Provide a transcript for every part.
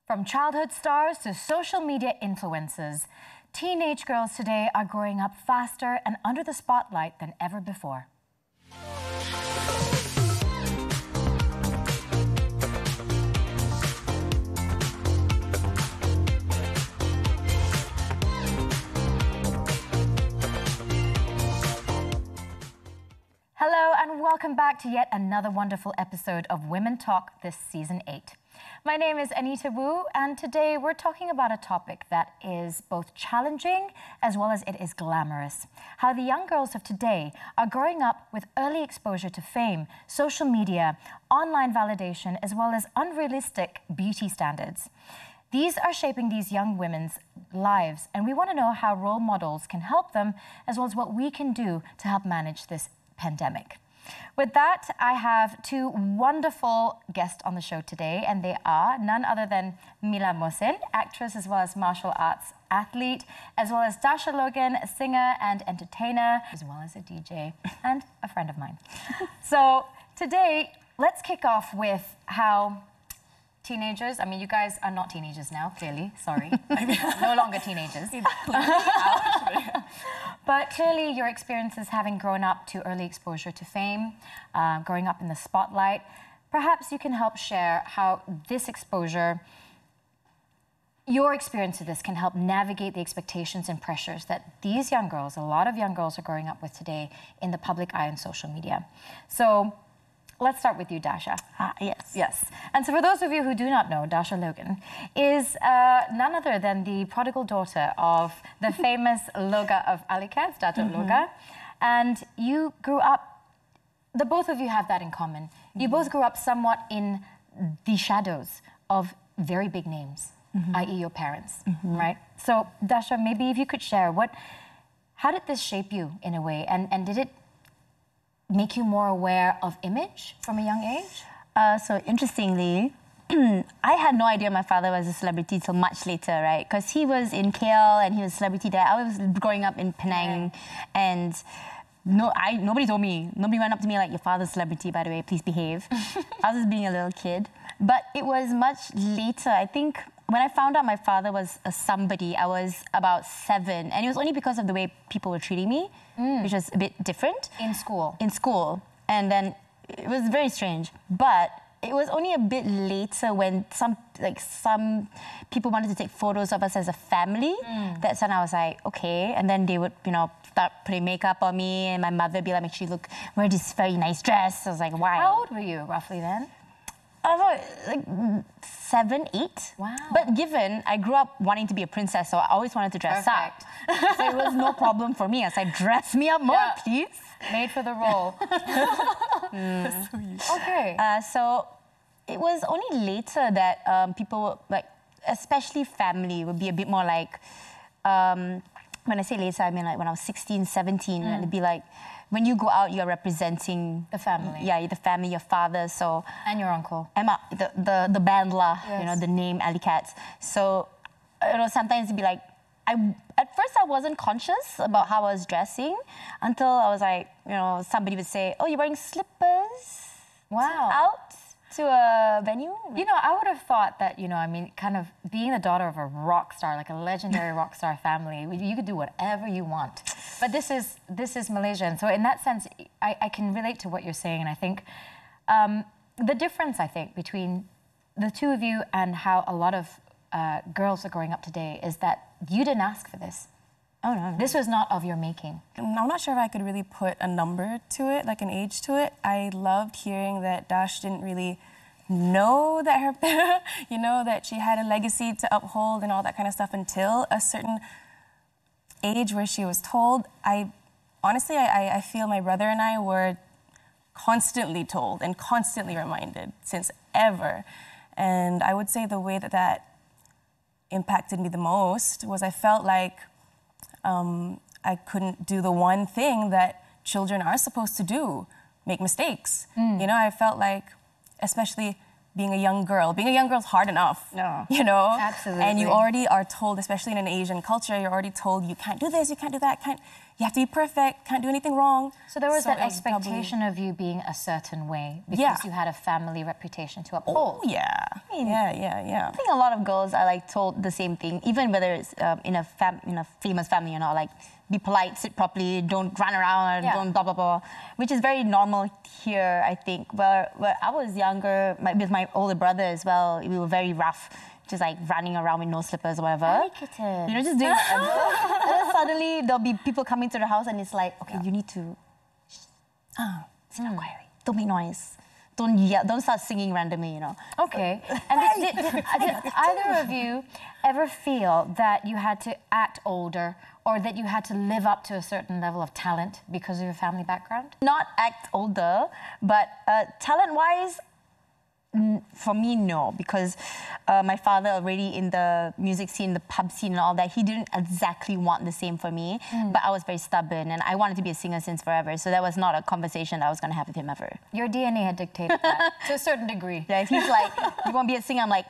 From childhood stars to social media influencers, teenage girls today are growing up faster and under the spotlight than ever before. Hello and welcome back to yet another wonderful episode of Women Talk this Season 8. My name is Anita Woo and today we're talking about a topic that is both challenging as well as it is glamorous. How the young girls of today are growing up with early exposure to fame, social media, online validation as well as unrealistic beauty standards. These are shaping these young women's lives and we want to know how role models can help them as well as what we can do to help manage this pandemic. With that, I have two wonderful guests on the show today, and they are none other than Mila Mohsin, actress as well as martial arts athlete, as well as Dasha Logan, a singer and entertainer, as well as a DJ and a friend of mine. So today, let's kick off with how teenagers, I mean, you guys are not teenagers now, clearly, sorry. No longer teenagers. But clearly your experiences having grown up to early exposure to fame, growing up in the spotlight, perhaps you can help share how this exposure, your experience of this can help navigate the expectations and pressures that these young girls, a lot of young girls are growing up with today in the public eye and social media. So let's start with you, Dasha. Yes. Yes. And so for those of you who do not know, Dasha Logan is none other than the prodigal daughter of the famous Loga of Alicat, Datuk Loga. And you grew up, the both of you have that in common. You both grew up somewhat in the shadows of very big names, i.e. your parents, right? So Dasha, maybe if you could share, how did this shape you in a way? And did it make you more aware of image from a young age? So interestingly, I had no idea my father was a celebrity till much later, right? Because he was in KL and he was a celebrity there. I was growing up in Penang, and nobody told me. Nobody went up to me like, your father's a celebrity, by the way, please behave. I was just being a little kid. But it was much later, I think, when I found out my father was a somebody, I was about 7. And it was only because of the way people were treating me, which was a bit different. In school? In school. And then it was very strange. But it was only a bit later when some people wanted to take photos of us as a family. That's when I was like, okay. And then they would, start putting makeup on me. And my mother would be like, make sure you wear this very nice dress. I was like, why? How old were you roughly then? I was like 7, 8. Wow. But given I grew up wanting to be a princess, so I always wanted to dress up. So it was no problem for me. I was like, dress me up more, please. Made for the role. Okay. So it was only later that people, like, especially family, would be a bit more like, when I say later, I mean like when I was 16, 17, and it'd be like, when you go out, you're representing the family. Yeah, the family, your father, so... And your uncle. Emma, the bandla, yes. The name Alicat. So, sometimes it'd be like... At first, I wasn't conscious about how I was dressing until I was like, somebody would say, oh, you're wearing slippers? Wow. Out to a venue? I would have thought that, kind of being the daughter of a rock star, like a legendary rock star family, you could do whatever you want. But this is Malaysia. And so in that sense, I can relate to what you're saying. And I think the difference, between the two of you and how a lot of girls are growing up today is that you didn't ask for this. Oh, no. This was not of your making. I'm not sure if I could really put a number to it, like an age to it. I loved hearing that Dash didn't really know that her, that she had a legacy to uphold and all that kind of stuff until a certain age where she was told. Honestly, I feel my brother and I were constantly told and constantly reminded since ever. And I would say the way that impacted me the most was I felt like I couldn't do the one thing that children are supposed to do, make mistakes. I felt like, especially being a young girl is hard enough. No. Absolutely. And you already are told, especially in an Asian culture, you're already told you can't do this, you can't do that, you have to be perfect, can't do anything wrong. So there was that it was expectation of you being a certain way because you had a family reputation to uphold. Oh, yeah. Yeah. I think a lot of girls are like told the same thing, even whether it's in a famous family or not. Like, be polite, sit properly, don't run around, don't blah blah blah, which is very normal here, I think. Where I was younger, with my older brother as well, we were very rough. Just like running around with no slippers or whatever. You know, just doing whatever. And then suddenly there'll be people coming to the house and it's like, okay, you need to sit down quietly. Don't make noise. Don't yell. Don't start singing randomly, you know. Okay. And did either of you ever feel that you had to act older or that you had to live up to a certain level of talent because of your family background? Not act older, but talent-wise, for me, no, because my father already in the music scene, the pub scene and all that, he didn't exactly want the same for me, but I was very stubborn and I wanted to be a singer since forever, so that was not a conversation that I was going to have with him ever. Your DNA had dictated that, to a certain degree. Yeah, if he's like, you want to be a singer? I'm like,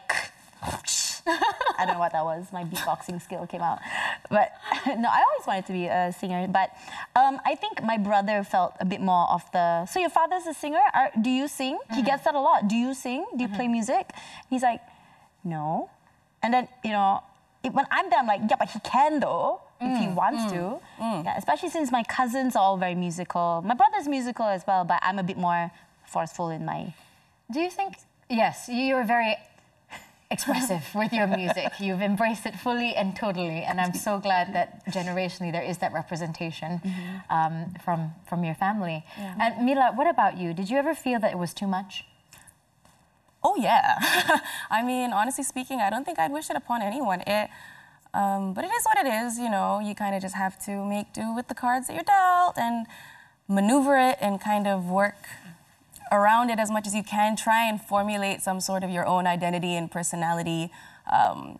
I don't know what that was. My beatboxing skill came out. But no, I always wanted to be a singer. But I think my brother felt a bit more of the, so your father's a singer? Do you sing? He gets that a lot. Do you sing? Do you play music? He's like, no. And then, you know, when I'm there, I'm like, yeah, but he can though, if he wants to. Yeah, especially since my cousins are all very musical. My brother's musical as well, but I'm a bit more forceful in my... Do you think, yes, you're very expressive with your music. You've embraced it fully and totally, and I'm so glad that generationally there is that representation from your family. Yeah. And Mila, what about you? Did you ever feel that it was too much? Oh yeah. I mean, honestly speaking, I don't think I'd wish it upon anyone. But it is what it is, you know. You kind of just have to make do with the cards that you're dealt and maneuver it and kind of work around it as much as you can, try and formulate some sort of your own identity and personality. Was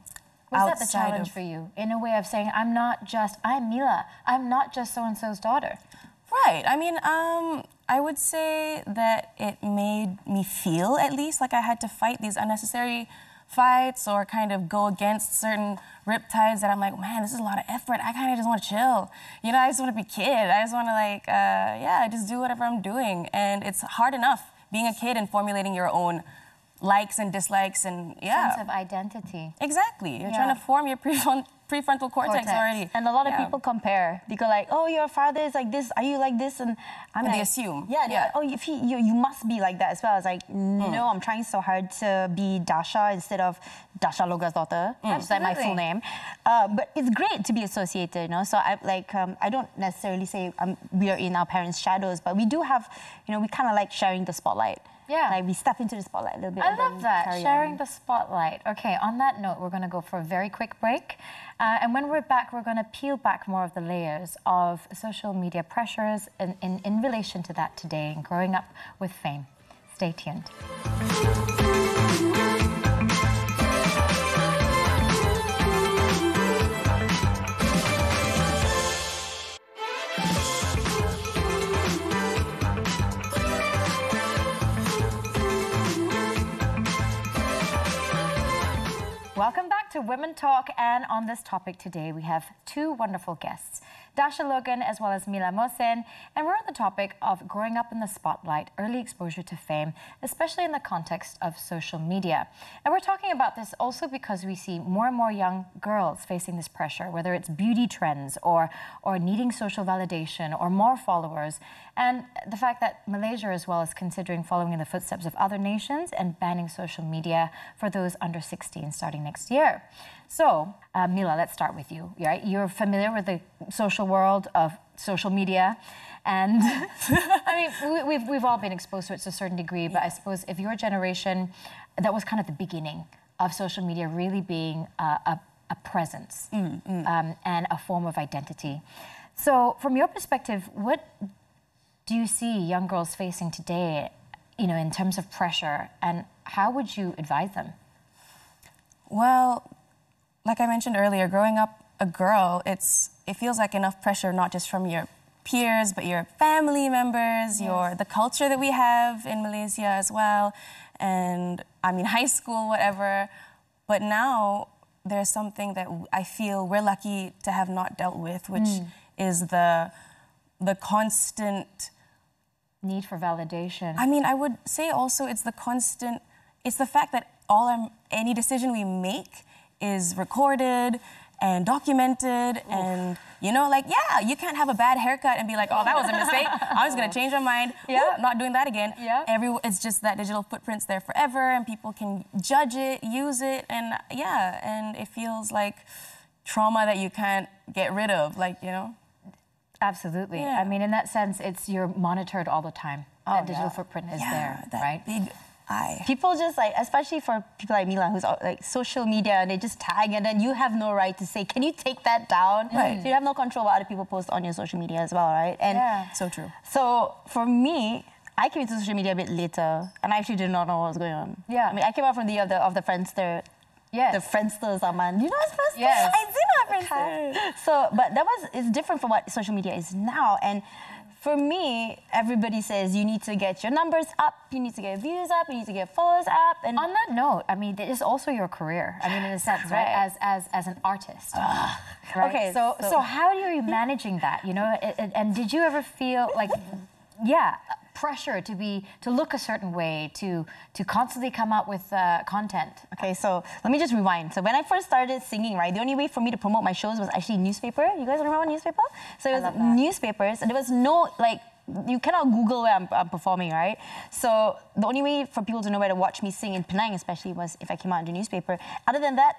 that the challenge for you? In a way of saying, I'm Mila, I'm not just so-and-so's daughter. Right. I mean, I would say that it made me feel, at least, like I had to fight these unnecessary fights or kind of go against certain riptides that I'm like, man, this is a lot of effort. I kind of just want to chill. You know, I just want to be a kid. I just want to like, just do whatever I'm doing. And it's hard enough being a kid and formulating your own likes and dislikes and sense of identity. Exactly. You're trying to form your prefrontal cortex already. And a lot of people compare. They go like, oh, your father is like this. Are you like this? And they assume. Yeah. Oh, if you must be like that as well. I was like, no, I'm trying so hard to be Dasha instead of Dasha Loga's daughter. That's like my full name. But it's great to be associated, you know. So I don't necessarily say we are in our parents' shadows, but we do have, you know, we kind of like sharing the spotlight. Yeah. Like we step into the spotlight a little bit. I love that, sharing the spotlight. Okay, on that note, we're going to go for a very quick break. And when we're back, we're going to peel back more of the layers of social media pressures in relation to that today and growing up with fame. Stay tuned. Welcome back to Women Talk, and on this topic today we have two wonderful guests, Dasha Logan as well as Mila Mohsen, and we're on the topic of growing up in the spotlight, early exposure to fame, especially in the context of social media. And we're talking about this also because we see more and more young girls facing this pressure, whether it's beauty trends or needing social validation or more followers, and the fact that Malaysia as well is considering following in the footsteps of other nations and banning social media for those under 16 starting next year. So, Mila, let's start with you. Right? You're familiar with the social world of social media, and I mean, we've all been exposed to it to a certain degree. But I suppose if your generation, that was kind of the beginning of social media really being a presence and a form of identity. So, from your perspective, what do you see young girls facing today, you know, in terms of pressure, and how would you advise them? Well, like I mentioned earlier, growing up a girl, it feels like enough pressure, not just from your peers, but your family members, the culture that we have in Malaysia as well, and I mean high school, whatever. But now there's something that I feel we're lucky to have not dealt with, which is the constant need for validation. I mean, I would say also it's the fact that any decision we make is recorded and documented. Oof. And, you know, like, yeah, you can't have a bad haircut and be like, oh, that was a mistake. I was going to change my mind. Yeah. Ooh, not doing that again. Yeah. It's just that digital footprint's there forever and people can judge it, use it. And yeah, and it feels like trauma that you can't get rid of, like, you know. Absolutely. Yeah. I mean, in that sense, you're monitored all the time. That digital footprint is there, that right? Big eye. People just like, especially for people like Mila, who's like social media, and they just tag, and then you have no right to say, can you take that down? Right. So you have no control what other people post on your social media as well, right? And so true. So for me, I came into social media a bit later, and I actually did not know what was going on. Yeah. I mean, I came out from the of the Friendster. Yes. The Friendster zaman. You know what's Friendster? Yes. I do know Friendster. So, but it's different from what social media is now. And for me, everybody says you need to get your numbers up, you need to get views up, you need to get followers up. And on that note, I mean, it is also your career. I mean, in a sense, right? As an artist. Right? Okay. So how are you managing that? You know, and did you ever feel like, pressure to look a certain way, to constantly come out with content? Okay, so let me just rewind. So when I first started singing, right, the only way for me to promote my shows was actually newspaper. You guys remember newspaper? So it was newspapers, and there was no, like, you cannot Google where I'm performing, right? So the only way for people to know where to watch me sing in Penang, especially, was if I came out in the newspaper. Other than that,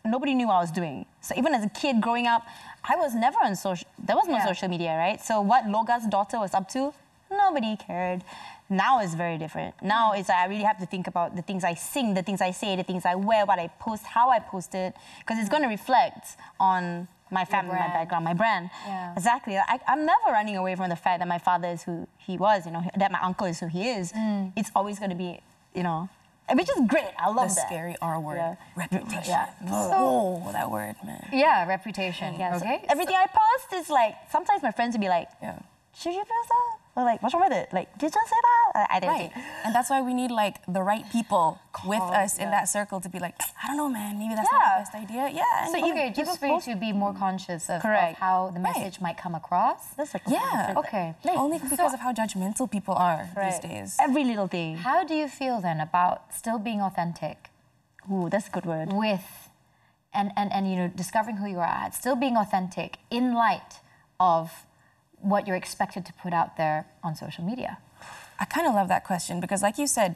nobody knew what I was doing. So even as a kid growing up, I was never on social. There was no social media, right? So what Loga's daughter was up to, nobody cared. Now it's very different. Now it's like I really have to think about the things I sing, the things I say, the things I wear, what I post, how I post it, because it's going to reflect on my family, my background, my brand. Yeah. Exactly. I'm never running away from the fact that my father is who he was, you know, that my uncle is who he is. It's always going to be, you know, which is great. I love that. The scary R word. Yeah. Reputation. Yeah. Oh, that word, man. Yeah, reputation. Yeah, okay. So everything I post is like, sometimes my friends would be like, should you post that? Or like, what's wrong with it? Like, did you say that? I didn't. Right. And that's why we need like the right people with us in that circle to be like, I don't know, man, maybe that's not the best idea. Yeah. So just for you to be more conscious of how the message might come across. That's Okay. Only because of how judgmental people are these days. Every little thing. How do you feel then about still being authentic? Ooh, that's a good word. And you know, discovering who you are, still being authentic in light of what you're expected to put out there on social media? I kind of love that question because, like you said,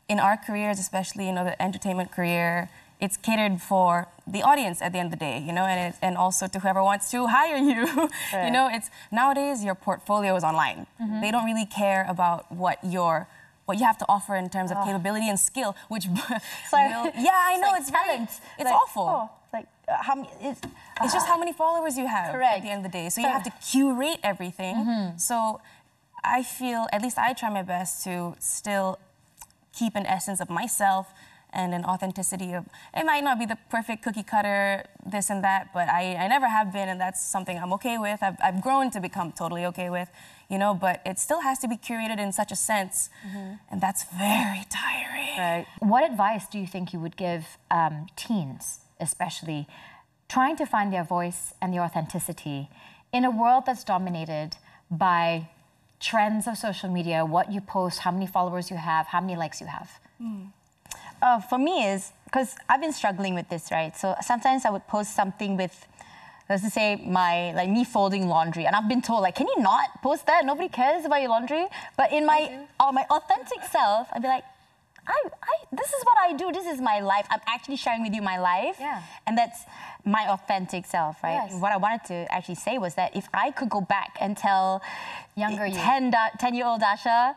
in our careers, especially, you know, the entertainment career, it's catered for the audience at the end of the day, you know, and also to whoever wants to hire you. Right. You know, it's nowadays your portfolio is online. They don't really care about what you have to offer in terms of capability and skill, which I know it's talent. It's like, awful. It's just how many followers you have at the end of the day. So you have to curate everything. So I feel, at least I try my best to still keep an essence of myself and an authenticity of, it might not be the perfect cookie cutter, this and that, but I never have been, and that's something I'm okay with. I've grown to become totally okay with, you know, but it still has to be curated in such a sense, and that's very tiring. Right. What advice do you think you would give teens, especially, trying to find their voice and their authenticity in a world that's dominated by trends of social media, what you post, how many followers you have, how many likes you have? For me is, because I've been struggling with this, right? So sometimes I would post something with, let's just say, me folding laundry, and I've been told, like, can you not post that? Nobody cares about your laundry. But in my authentic self, I'd be like, this is what I do. This is my life. I'm actually sharing with you my life. Yeah. And that's my authentic self, right? Yes. What I wanted to actually say was that if I could go back and tell younger 10-year-old Dasha,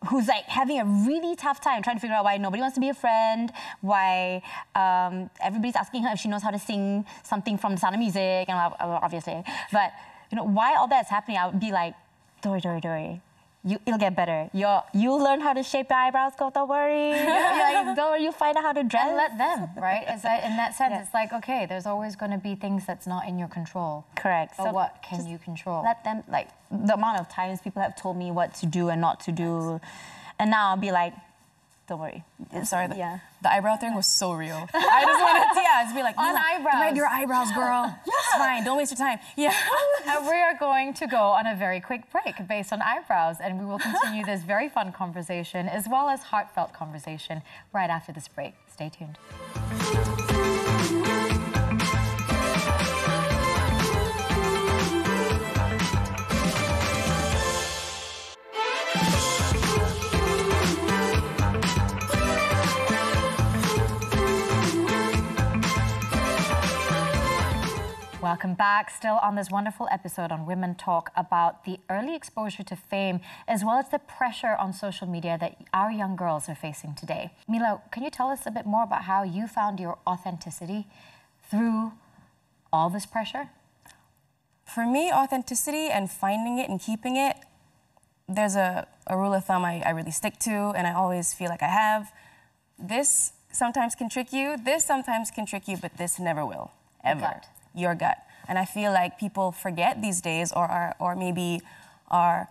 who's like having a really tough time trying to figure out why nobody wants to be a friend, why everybody's asking her if she knows how to sing something from The Sound of Music, and obviously. But, you know, why all that's happening, I would be like, Dory. It'll get better. You'll learn how to shape your eyebrows, don't worry. Don't worry, you'll find out how to dress. And let them, right? In that sense, it's like, okay, there's always going to be things that's not in your control. Correct. But so what can you control? Let them, like, the amount of times people have told me what to do and not to do. And now I'll be like, Don't worry. Sorry, Yeah. the eyebrow thing was so real. I just wanted to, just be like, On eyebrows. Thread your eyebrows, girl. It's fine, don't waste your time. Yeah. And we are going to go on a very quick break based on eyebrows, and we will continue this very fun conversation as well as heartfelt conversation right after this break. Stay tuned. Welcome back. Still on this wonderful episode on Women Talk about the early exposure to fame as well as the pressure on social media that our young girls are facing today. Mila, can you tell us a bit more about how you found your authenticity through all this pressure? For me, authenticity and finding it and keeping it, there's a rule of thumb I really stick to, and I always feel like I have. This sometimes can trick you, this sometimes can trick you, but this never will, ever. Your gut. And I feel like people forget these days or maybe are,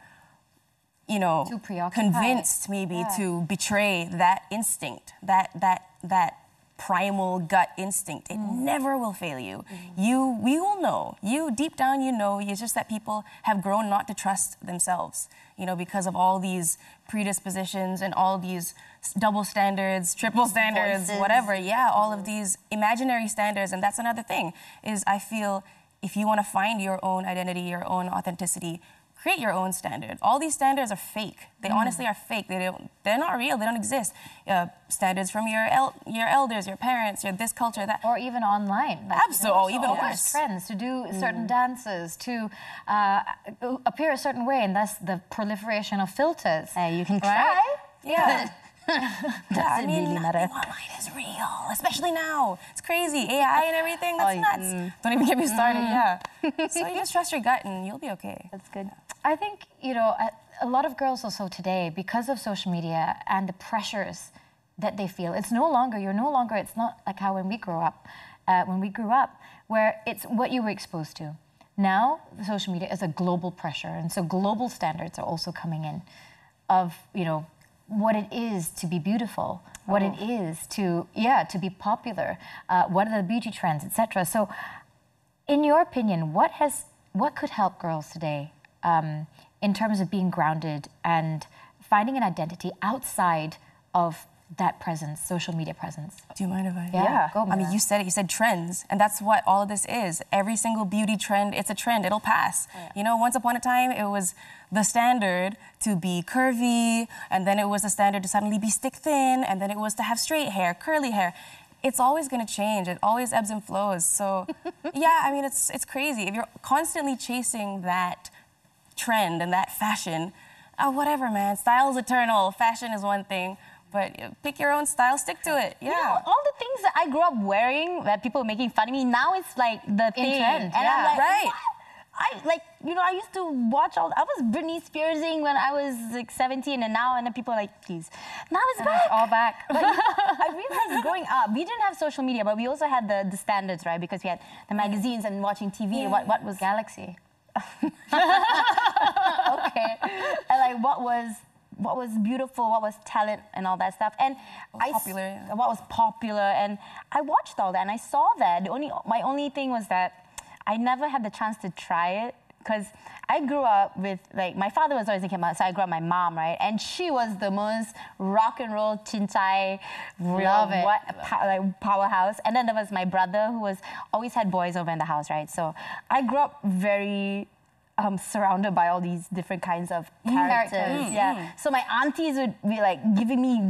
you know, too preoccupied, convinced maybe to betray that instinct, that primal gut instinct. It never will fail you. We will know. You, deep down, you know. It's just that people have grown not to trust themselves, you know, because of all these predispositions and all these double standards, triple standards, Voices. whatever. Yeah, all of these imaginary standards. And that's another thing, is I feel if you want to find your own identity, your own authenticity, create your own standard. All these standards are fake. They honestly are fake. They're not real. They don't exist. Standards from your elders, your parents, your this culture, that. Or even online. Like, Absolutely, even there's worse. Trends to do certain dances, to appear a certain way, and that's the proliferation of filters. You can try. Right? Yeah. Does it really matter? Nothing online is real, especially now. It's crazy. AI and everything, that's nuts. Don't even get me started, So you just trust your gut and you'll be okay. That's good. I think, you know, a lot of girls also today, because of social media and the pressures that they feel, it's not like how when we grew up, where it's what you were exposed to. Now, social media is a global pressure, and so global standards are also coming in of, you know, what it is to be beautiful, what it is to be popular, what are the beauty trends, etc. So, in your opinion, what could help girls today in terms of being grounded and finding an identity outside of that presence, social media presence? Do you mind if I? Yeah. Go, I mean, you said it. You said trends, and that's what all of this is. Every single beauty trend, it's a trend. It'll pass. You know, once upon a time, it was the standard to be curvy, and then it was the standard to suddenly be stick thin, and then it was to have straight hair, curly hair. It's always going to change. It always ebbs and flows. So, yeah, I mean, it's crazy. If you're constantly chasing that trend and that fashion, whatever, man. Style's eternal. Fashion is one thing. But pick your own style, stick to it. Yeah. You know, all the things that I grew up wearing that people were making fun of me, now it's like the thing. trend, And I'm like, right. what? I used to watch I was Britney Spearsing when I was like 17, and then people are like, please. Now it's back. It's all back. But I realized growing up, we didn't have social media, but we also had the standards, right? Because we had the magazines and watching TV. What was Galaxy? okay. And like what was beautiful, what was talent and all that stuff. And what was popular. And I watched all that and I saw that. My only thing was that I never had the chance to try it, because I grew up with, like, my father was always in K-pop, so I grew up with my mom, right? And she was the most rock and roll, chinchai, powerhouse. And then there was my brother, who always had boys over in the house, right? So I grew up very surrounded by all these different kinds of characters. Yeah. So my aunties would be like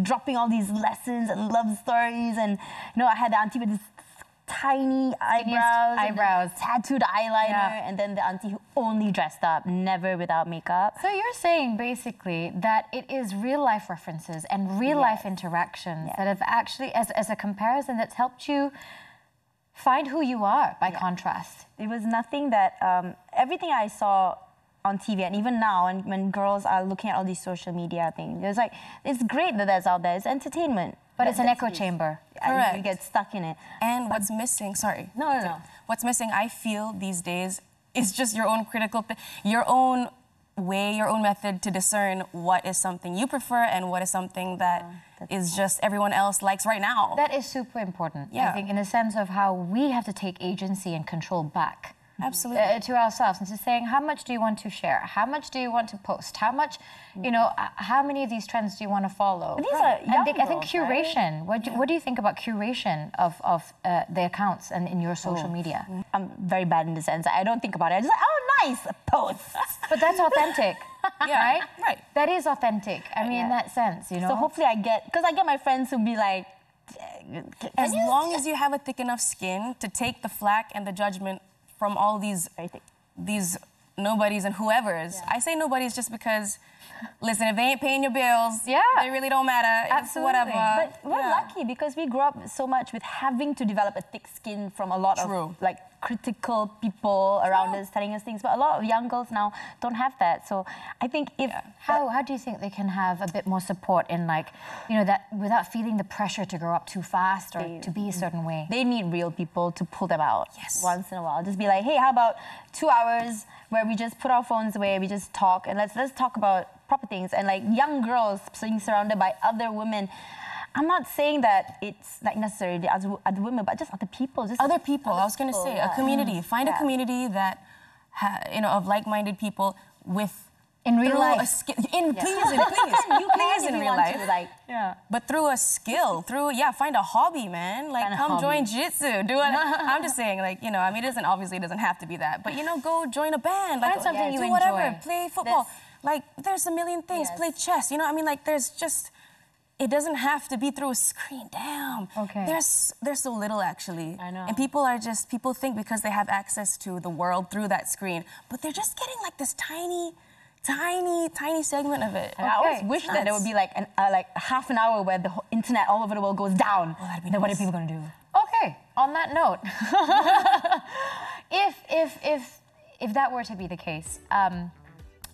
dropping all these lessons and love stories, and I had the auntie with this tiny eyebrows, tattooed eyeliner, and then the auntie who only dressed up, never without makeup. So you're saying basically that it is real life references and real life interactions that have actually, as a comparison, that's helped you find who you are by contrast. It was nothing that, everything I saw on TV, and even now, and when girls are looking at all these social media things, it's great that that's out there, it's entertainment. But it's an echo chamber. Correct. You get stuck in it. And what's missing, No. What's missing, I feel, these days, is just your own your own way, your own method to discern what is something you prefer and what is something that is just everyone else likes right now. That is super important, Yeah. I think, in the sense of how we have to take agency and control back. Absolutely. To ourselves, and to saying, how much do you want to share? How much do you want to post? How much, you know, how many of these trends do you want to follow? But these are young I think girls, curation. Right? What do you think about curation of the accounts and in your social media? I'm very bad in the sense I don't think about it. I just like, oh, nice, post. But that's authentic, right? Right. That is authentic. I mean, in that sense, you know. So hopefully I get, because I get my friends who be like, As long as you have a thick enough skin to take the flack and the judgment from all these nobodies and whoever's. I say nobodies just because, listen, if they ain't paying your bills, they really don't matter. It's whatever. But we're lucky because we grew up so much with having to develop a thick skin from a lot of like critical people around us telling us things. But a lot of young girls now don't have that. So I think if how do you think they can have a bit more support in, like, you know, that without feeling the pressure to grow up too fast or to be a certain way? They need real people to pull them out once in a while. Just be like, hey, how about 2 hours where we just put our phones away, we just talk, and let's talk about proper things. And like young girls being surrounded by other women. I'm not saying that it's like necessarily other women, but just other people. Just other people. I was going to say a community. Find a community that, you know, of like-minded people with. In real life. Please in real life. But through a skill, find a hobby, man. Like, come join jiu-jitsu. I'm just saying, like, you know, I mean, it doesn't have to be that. But, you know, go join a band. Like, find something you do whatever. Play football. Like, there's a million things. Play chess. You know, I mean, like, there's just, it doesn't have to be through a screen. Damn. Okay. There's so little, actually. I know. And people think because they have access to the world through that screen, but they're just getting, like, this tiny segment of it. And I always wish that there would be like half an hour where the whole internet all over the world goes down. Oh, that'd be then what are nice. people going to do? Okay, on that note, if that were to be the case,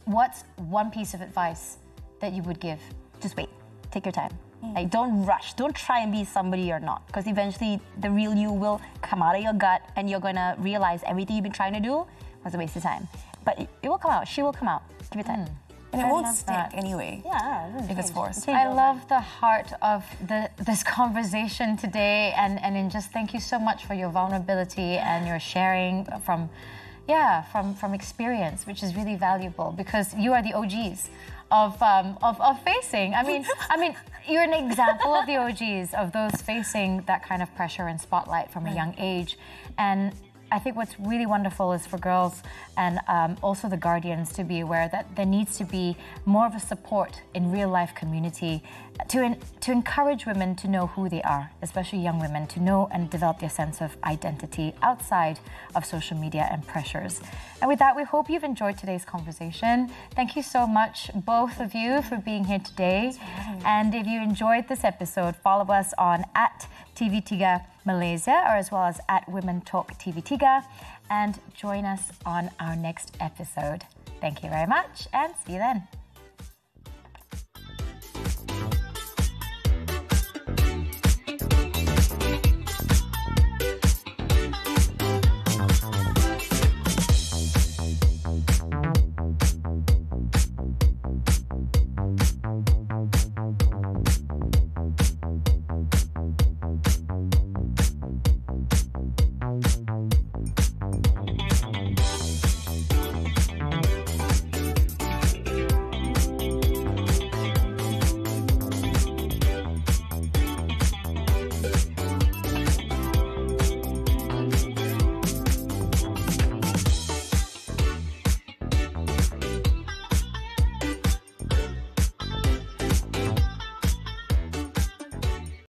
what's one piece of advice that you would give? Just wait. Take your time. Like, don't rush. Don't try and be somebody you're not. Because eventually the real you will come out of your gut and you're going to realize everything you've been trying to do was a waste of time. But it will come out. She will come out. Give it time. And it won't stick anyway. If it's forced. I love the heart of this conversation today, and in just thank you so much for your vulnerability and your sharing from experience, which is really valuable because you are the OGs of facing. I mean, you're an example of the OGs of those facing that kind of pressure and spotlight from a young age, and I think what's really wonderful is for girls and also the guardians to be aware that there needs to be more of a support in real life community to encourage women to know who they are, especially young women, to know and develop their sense of identity outside of social media and pressures. And with that, we hope you've enjoyed today's conversation. Thank you so much, both of you, for being here today. And if you enjoyed this episode, follow us on @TV3 Malaysia, or as well as @Women Talk TV3, and join us on our next episode. Thank you very much, and see you then.